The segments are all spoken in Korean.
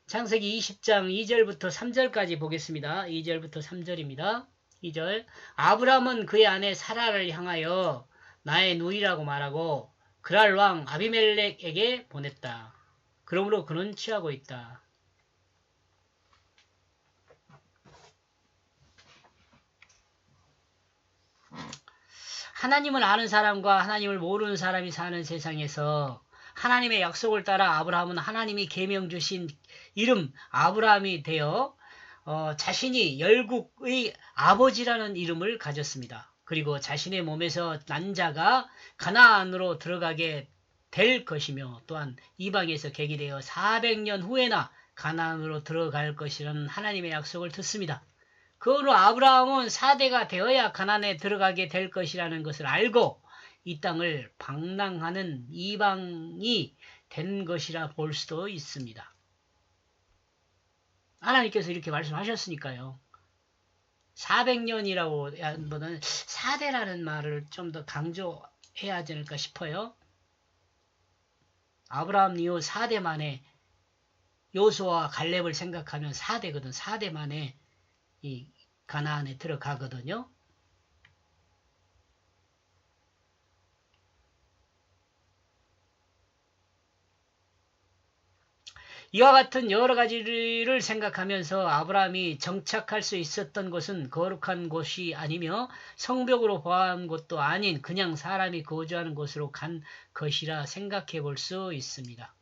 창세기 20장 2절부터 3절까지 보겠습니다. 2절부터 3절입니다. 2절. 아브람은 그의 아내 사라를 향하여 나의 누이라고 말하고 그랄 왕 아비멜렉에게 보냈다. 그러므로 그는 취하고 있다. 하나님을 아는 사람과 하나님을 모르는 사람이 사는 세상에서 하나님의 약속을 따라 아브라함은 하나님이 계명 주신 이름 아브라함이 되어 자신이 열국의 아버지라는 이름을 가졌습니다. 그리고 자신의 몸에서 난 자가 가나안으로 들어가게 될 것이며 또한 이방에서 계기되어 400년 후에나 가나안으로 들어갈 것이라는 하나님의 약속을 듣습니다. 그 후로 아브라함은 4대가 되어야 가나안에 들어가게 될 것이라는 것을 알고 이 땅을 방랑하는 이방이 된 것이라 볼 수도 있습니다. 하나님께서 이렇게 말씀하셨으니까요. 400년이라고 하는 4대라는 말을 좀 더 강조해야 하지 않을까 싶어요. 아브라함 이후 4대 만에 요수아와 갈렙을 생각하면 4대거든. 4대 만에 이 가나안에 들어가거든요. 이와 같은 여러 가지를 생각하면서 아브라함이 정착할 수 있었던 곳은 거룩한 곳이 아니며 성벽으로 보아한 곳도 아닌 그냥 사람이 거주하는 곳으로 간 것이라 생각해 볼 수 있습니다.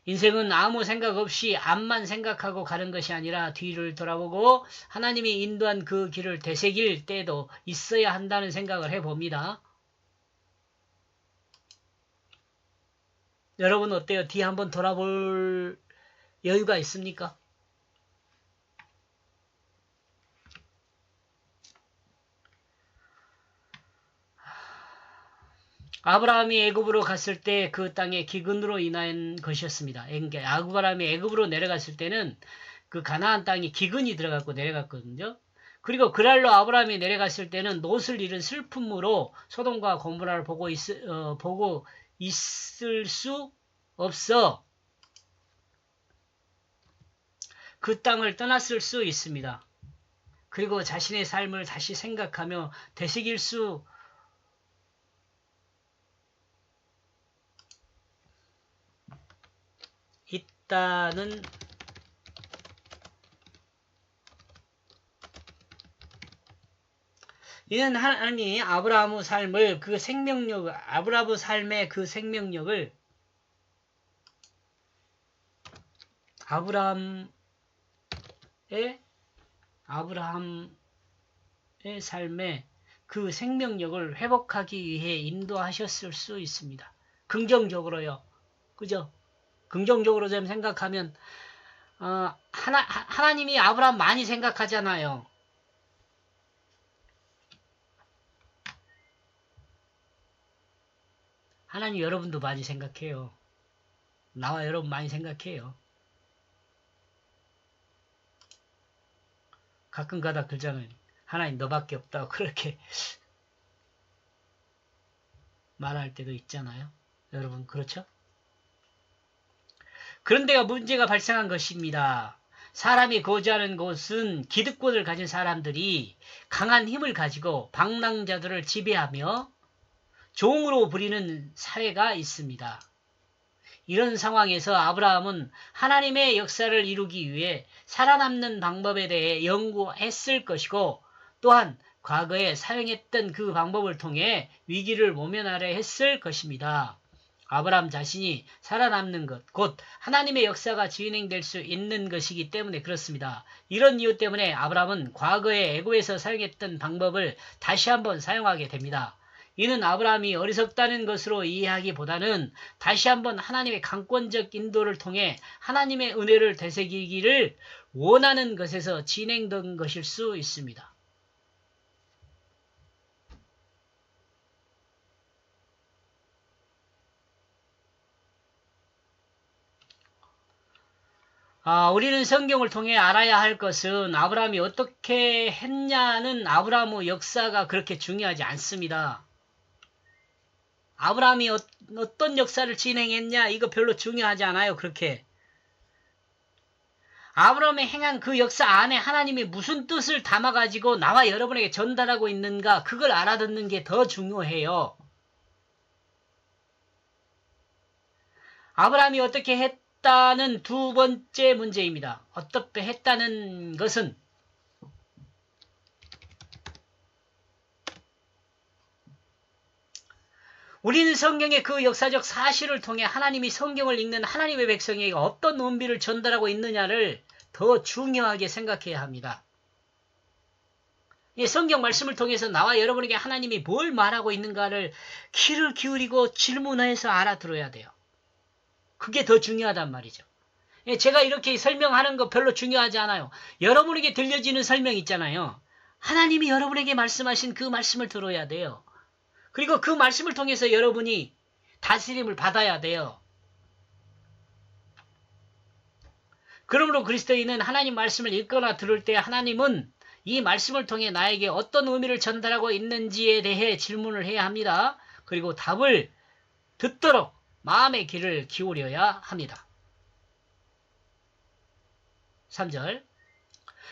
인생은 아무 생각 없이 앞만 생각하고 가는 것이 아니라 뒤를 돌아보고 하나님이 인도한 그 길을 되새길 때도 있어야 한다는 생각을 해봅니다. 여러분 어때요? 뒤 한번 돌아볼 여유가 있습니까? 아브라함이 애굽으로 갔을 때 그 땅에 기근으로 인한 것이었습니다. 아브라함이 애굽으로 내려갔을 때는 그 가나안 땅이 기근이 들어갔고 내려갔거든요. 그리고 그날로 아브라함이 내려갔을 때는 롯을 잃은 슬픔으로 소돔과 고모라를 보고 있을 수 없어 그 땅을 떠났을 수 있습니다. 그리고 자신의 삶을 다시 생각하며 되새길 수 있다는 이는 하나님이 아브라함의 삶을 그 생명력 아브라함의 삶의 그 생명력을 아브라함의 삶의 그 생명력을 회복하기 위해 인도하셨을 수 있습니다. 긍정적으로요. 그죠? 긍정적으로 좀 생각하면 하나님이 아브라함 많이 생각하잖아요. 하나님 여러분도 많이 생각해요. 나와 여러분 많이 생각해요. 가끔 가다 그러잖아요. 하나님 너밖에 없다고 그렇게 말할 때도 있잖아요. 여러분 그렇죠? 그런데가 문제가 발생한 것입니다. 사람이 거주하는 곳은 기득권을 가진 사람들이 강한 힘을 가지고 방랑자들을 지배하며 종으로 부리는 사례가 있습니다. 이런 상황에서 아브라함은 하나님의 역사를 이루기 위해 살아남는 방법에 대해 연구했을 것이고 또한 과거에 사용했던 그 방법을 통해 위기를 모면하려 했을 것입니다. 아브라함 자신이 살아남는 것, 곧 하나님의 역사가 진행될 수 있는 것이기 때문에 그렇습니다. 이런 이유 때문에 아브라함은 과거에 애굽에서 사용했던 방법을 다시 한번 사용하게 됩니다. 이는 아브라함이 어리석다는 것으로 이해하기보다는 다시 한번 하나님의 강권적 인도를 통해 하나님의 은혜를 되새기기를 원하는 것에서 진행된 것일 수 있습니다. 우리는 성경을 통해 알아야 할 것은 아브라함이 어떻게 했냐는 아브라함의 역사가 그렇게 중요하지 않습니다. 아브라함이 어떤 역사를 진행했냐 이거 별로 중요하지 않아요. 그렇게 아브라함이 행한 그 역사 안에 하나님이 무슨 뜻을 담아가지고 나와 여러분에게 전달하고 있는가 그걸 알아듣는 게 더 중요해요. 아브라함이 어떻게 했다는 두 번째 문제입니다. 어떻게 했다는 것은 우리는 성경의 그 역사적 사실을 통해 하나님이 성경을 읽는 하나님의 백성에게 어떤 의미를 전달하고 있느냐를 더 중요하게 생각해야 합니다. 이 성경 말씀을 통해서 나와 여러분에게 하나님이 뭘 말하고 있는가를 귀를 기울이고 질문해서 알아들어야 돼요. 그게 더 중요하단 말이죠. 제가 이렇게 설명하는 거 별로 중요하지 않아요. 여러분에게 들려지는 설명 있잖아요. 하나님이 여러분에게 말씀하신 그 말씀을 들어야 돼요. 그리고 그 말씀을 통해서 여러분이 다스림을 받아야 돼요. 그러므로 그리스도인은 하나님 말씀을 읽거나 들을 때 하나님은 이 말씀을 통해 나에게 어떤 의미를 전달하고 있는지에 대해 질문을 해야 합니다. 그리고 답을 듣도록 마음의 귀를 기울여야 합니다. 3절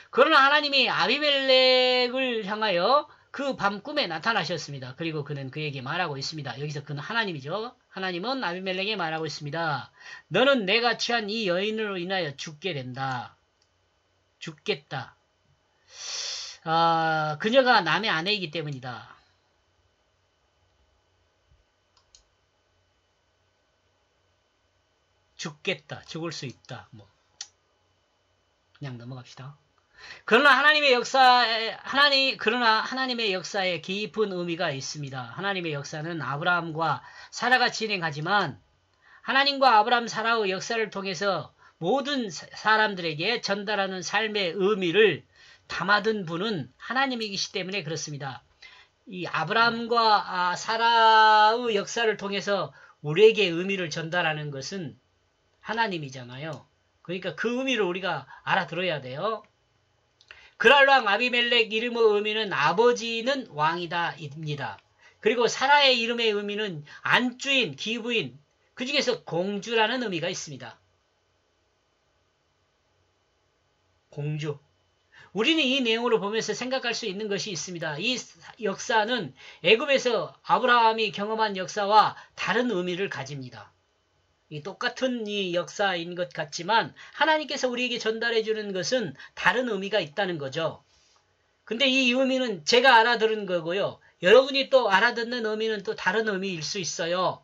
그러나 하나님이 아비멜렉을 향하여 그 밤 꿈에 나타나셨습니다. 그리고 그는 그에게 말하고 있습니다. 여기서 그는 하나님이죠. 하나님은 아비멜렉에게 말하고 있습니다. 너는 내가 취한 이 여인으로 인하여 죽게 된다. 죽겠다. 그녀가 남의 아내이기 때문이다. 죽겠다. 죽을 수 있다. 그냥 넘어갑시다. 그러나 하나님의 역사에 깊은 의미가 있습니다. 하나님의 역사는 아브라함과 사라가 진행하지만 하나님과 아브라함, 사라의 역사를 통해서 모든 사람들에게 전달하는 삶의 의미를 담아둔 분은 하나님이기 때문에 그렇습니다. 이 아브라함과 사라의 역사를 통해서 우리에게 의미를 전달하는 것은 하나님이잖아요. 그러니까 그 의미를 우리가 알아들어야 돼요. 그랄왕 아비멜렉 이름의 의미는 아버지는 왕이다 입니다. 그리고 사라의 이름의 의미는 안주인, 기부인, 그 중에서 공주라는 의미가 있습니다. 공주. 우리는 이 내용으로 보면서 생각할 수 있는 것이 있습니다. 이 역사는 애굽에서 아브라함이 경험한 역사와 다른 의미를 가집니다. 똑같은 이 역사인 것 같지만 하나님께서 우리에게 전달해 주는 것은 다른 의미가 있다는 거죠. 근데 이 의미는 제가 알아들은 거고요. 여러분이 또 알아듣는 의미는 또 다른 의미일 수 있어요.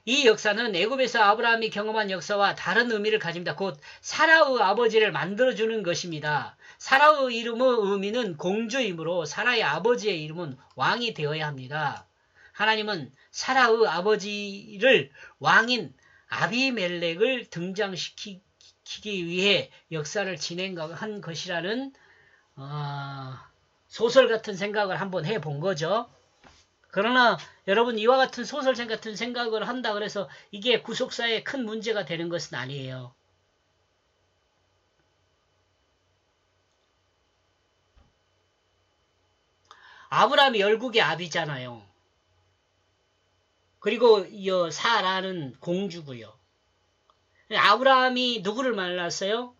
이 역사는 애굽에서 아브라함이 경험한 역사와 다른 의미를 가집니다. 곧 사라의 아버지를 만들어주는 것입니다. 사라의 이름의 의미는 공주이므로 사라의 아버지의 이름은 왕이 되어야 합니다. 하나님은 사라의 아버지를 왕인 아비멜렉을 등장시키기 위해 역사를 진행한 것이라는 소설 같은 생각을 한번 해본 거죠. 그러나 여러분 이와 같은 소설책 같은 생각을 한다 그래서 이게 구속사에 큰 문제가 되는 것은 아니에요. 아브라함이 열국의 아비잖아요. 그리고 이 사라는 공주고요. 아브라함이 누구를 만났어요?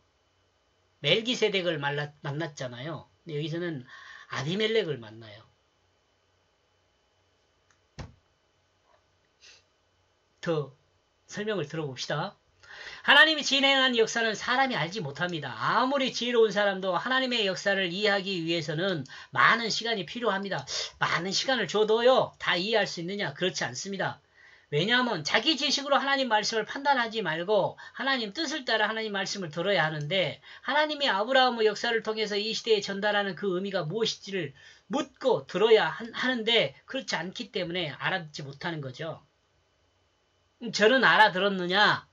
멜기세덱을 만났잖아요. 근데 여기서는 아비멜렉을 만나요. 더 설명을 들어봅시다. 하나님이 진행한 역사는 사람이 알지 못합니다. 아무리 지혜로운 사람도 하나님의 역사를 이해하기 위해서는 많은 시간이 필요합니다. 많은 시간을 줘도요, 다 이해할 수 있느냐? 그렇지 않습니다. 왜냐하면 자기 지식으로 하나님 말씀을 판단하지 말고 하나님 뜻을 따라 하나님 말씀을 들어야 하는데 하나님이 아브라함의 역사를 통해서 이 시대에 전달하는 그 의미가 무엇인지를 묻고 들어야 하는데 그렇지 않기 때문에 알아듣지 못하는 거죠. 저는 알아들었느냐?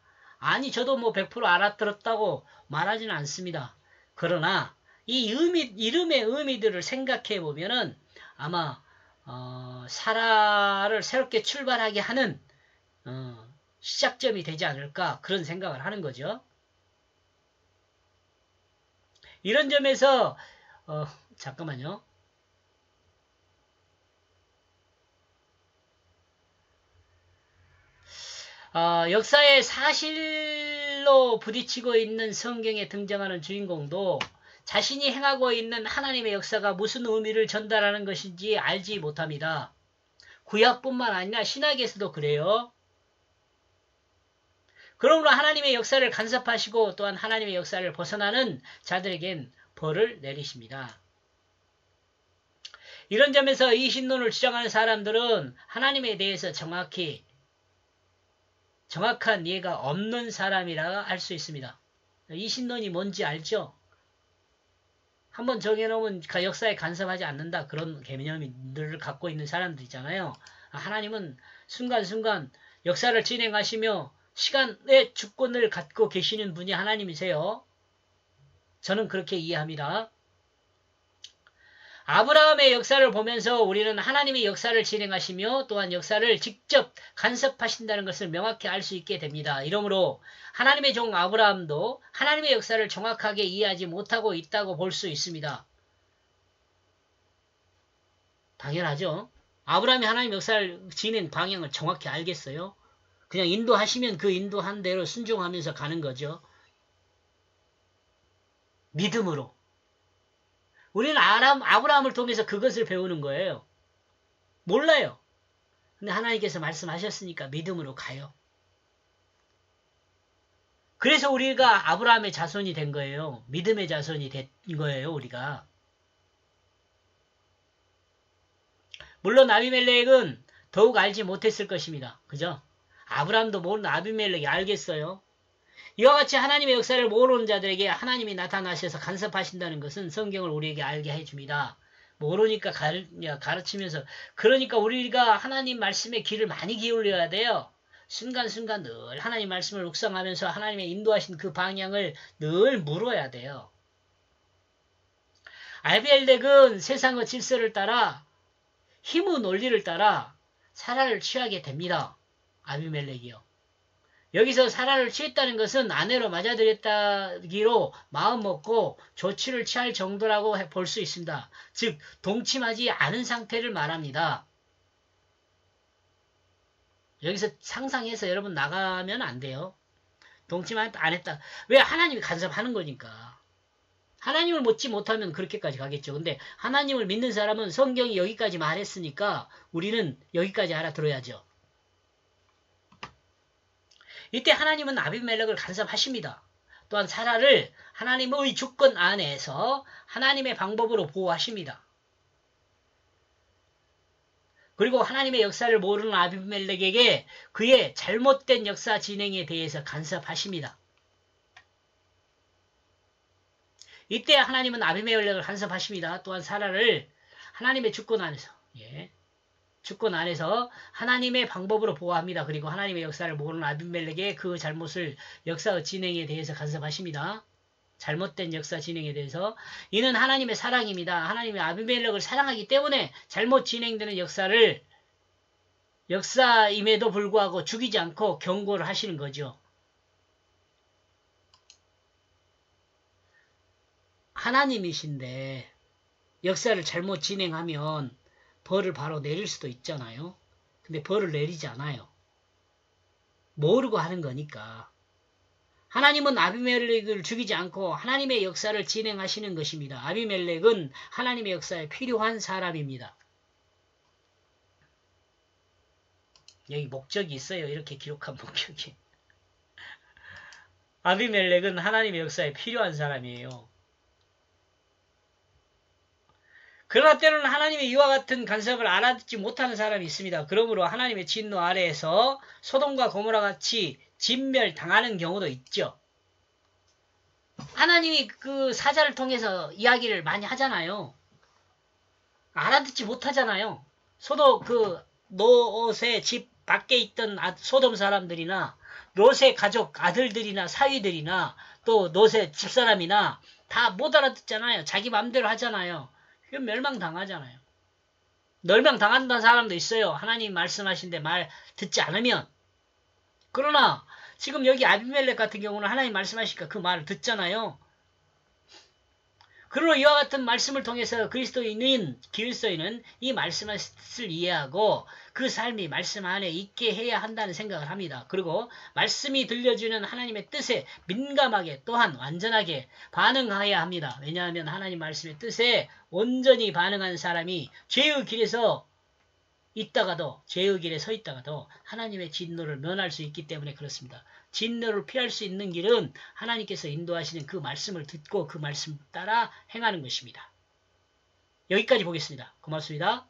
아니 저도 100% 알아들었다고 말하지는 않습니다. 그러나 이 이름의 의미들을 생각해 보면은 아마 사라를 새롭게 출발하게 하는 시작점이 되지 않을까 그런 생각을 하는 거죠. 이런 점에서 잠깐만요. 역사의 사실로 부딪히고 있는 성경에 등장하는 주인공도 자신이 행하고 있는 하나님의 역사가 무슨 의미를 전달하는 것인지 알지 못합니다. 구약뿐만 아니라 신약에서도 그래요. 그러므로 하나님의 역사를 간섭하시고 또한 하나님의 역사를 벗어나는 자들에겐 벌을 내리십니다. 이런 점에서 이 신론을 주장하는 사람들은 하나님에 대해서 정확한 이해가 없는 사람이라 할 수 있습니다. 이 신론이 뭔지 알죠? 한번 정해놓으면 역사에 간섭하지 않는다. 그런 개념들을 갖고 있는 사람들 있잖아요. 하나님은 순간순간 역사를 진행하시며 시간의 주권을 갖고 계시는 분이 하나님이세요. 저는 그렇게 이해합니다. 아브라함의 역사를 보면서 우리는 하나님의 역사를 진행하시며 또한 역사를 직접 간섭하신다는 것을 명확히 알 수 있게 됩니다. 이러므로 하나님의 종 아브라함도 하나님의 역사를 정확하게 이해하지 못하고 있다고 볼 수 있습니다. 당연하죠. 아브라함이 하나님의 역사를 진행 방향을 정확히 알겠어요? 그냥 인도하시면 그 인도한 대로 순종하면서 가는 거죠. 믿음으로. 우리는 아브라함을 통해서 그것을 배우는 거예요. 몰라요. 근데 하나님께서 말씀하셨으니까 믿음으로 가요. 그래서 우리가 아브라함의 자손이 된 거예요. 믿음의 자손이 된 거예요, 우리가. 물론 아비멜렉은 더욱 알지 못했을 것입니다. 그죠? 아브라함도 모르는 아비멜렉이 알겠어요. 이와 같이 하나님의 역사를 모르는 자들에게 하나님이 나타나셔서 간섭하신다는 것은 성경을 우리에게 알게 해줍니다. 모르니까 가르치면서 그러니까 우리가 하나님 말씀에 귀를 많이 기울여야 돼요. 순간순간 늘 하나님 말씀을 묵상하면서 하나님의 인도하신 그 방향을 늘 물어야 돼요. 아비멜렉은 세상의 질서를 따라 힘의 논리를 따라 사라를 취하게 됩니다. 아비멜렉이요. 여기서 사라를 취했다는 것은 아내로 맞아들였다기로 마음먹고 조치를 취할 정도라고 볼 수 있습니다. 즉 동침하지 않은 상태를 말합니다. 여기서 상상해서 여러분 나가면 안 돼요. 동침 안 했다. 왜? 하나님이 간섭하는 거니까. 하나님을 믿지 못하면 그렇게까지 가겠죠. 근데 하나님을 믿는 사람은 성경이 여기까지 말했으니까 우리는 여기까지 알아들어야죠. 이때 하나님은 아비멜렉을 간섭하십니다. 또한 사라를 하나님의 주권 안에서 하나님의 방법으로 보호하십니다. 그리고 하나님의 역사를 모르는 아비멜렉에게 그의 잘못된 역사 진행에 대해서 간섭하십니다. 이때 하나님은 아비멜렉을 간섭하십니다. 또한 사라를 하나님의 주권 안에서 주권 안에서 하나님의 방법으로 보호합니다. 그리고 하나님의 역사를 모르는 아비멜렉의 그 잘못을 역사 진행에 대해서 간섭하십니다. 잘못된 역사 진행에 대해서. 이는 하나님의 사랑입니다. 하나님이 아비멜렉을 사랑하기 때문에 잘못 진행되는 역사임에도 불구하고 죽이지 않고 경고를 하시는 거죠. 하나님이신데 역사를 잘못 진행하면 벌을 바로 내릴 수도 있잖아요. 근데 벌을 내리지 않아요. 모르고 하는 거니까. 하나님은 아비멜렉을 죽이지 않고 하나님의 역사를 진행하시는 것입니다. 아비멜렉은 하나님의 역사에 필요한 사람입니다. 여기 목적이 있어요. 이렇게 기록한 목적이. 아비멜렉은 하나님의 역사에 필요한 사람이에요. 그러나 때로는 하나님의 이와 같은 간섭을 알아듣지 못하는 사람이 있습니다. 그러므로 하나님의 진노 아래에서 소돔과 고모라 같이 진멸당하는 경우도 있죠. 하나님이 그 사자를 통해서 이야기를 많이 하잖아요. 알아듣지 못하잖아요. 롯의 집 밖에 있던 소돔 사람들이나 롯의 가족 아들들이나 사위들이나 또 롯의 집사람이나 다 못 알아듣잖아요. 자기 맘대로 하잖아요. 그럼 멸망당하잖아요. 멸망당한다는 사람도 있어요. 하나님 말씀하신데 말 듣지 않으면. 그러나 지금 여기 아비멜렉 같은 경우는 하나님 말씀하시니까 그 말을 듣잖아요. 그러므로 이와 같은 말씀을 통해서 그리스도인은 이 말씀을 이해하고 그 삶이 말씀 안에 있게 해야 한다는 생각을 합니다. 그리고 말씀이 들려주는 하나님의 뜻에 민감하게 또한 완전하게 반응해야 합니다. 왜냐하면 하나님 말씀의 뜻에 온전히 반응한 사람이 죄의 길에서 죄의 길에 서 있다가도 하나님의 진노를 면할 수 있기 때문에 그렇습니다. 진노를 피할 수 있는 길은 하나님께서 인도하시는 그 말씀을 듣고 그 말씀 따라 행하는 것입니다. 여기까지 보겠습니다. 고맙습니다.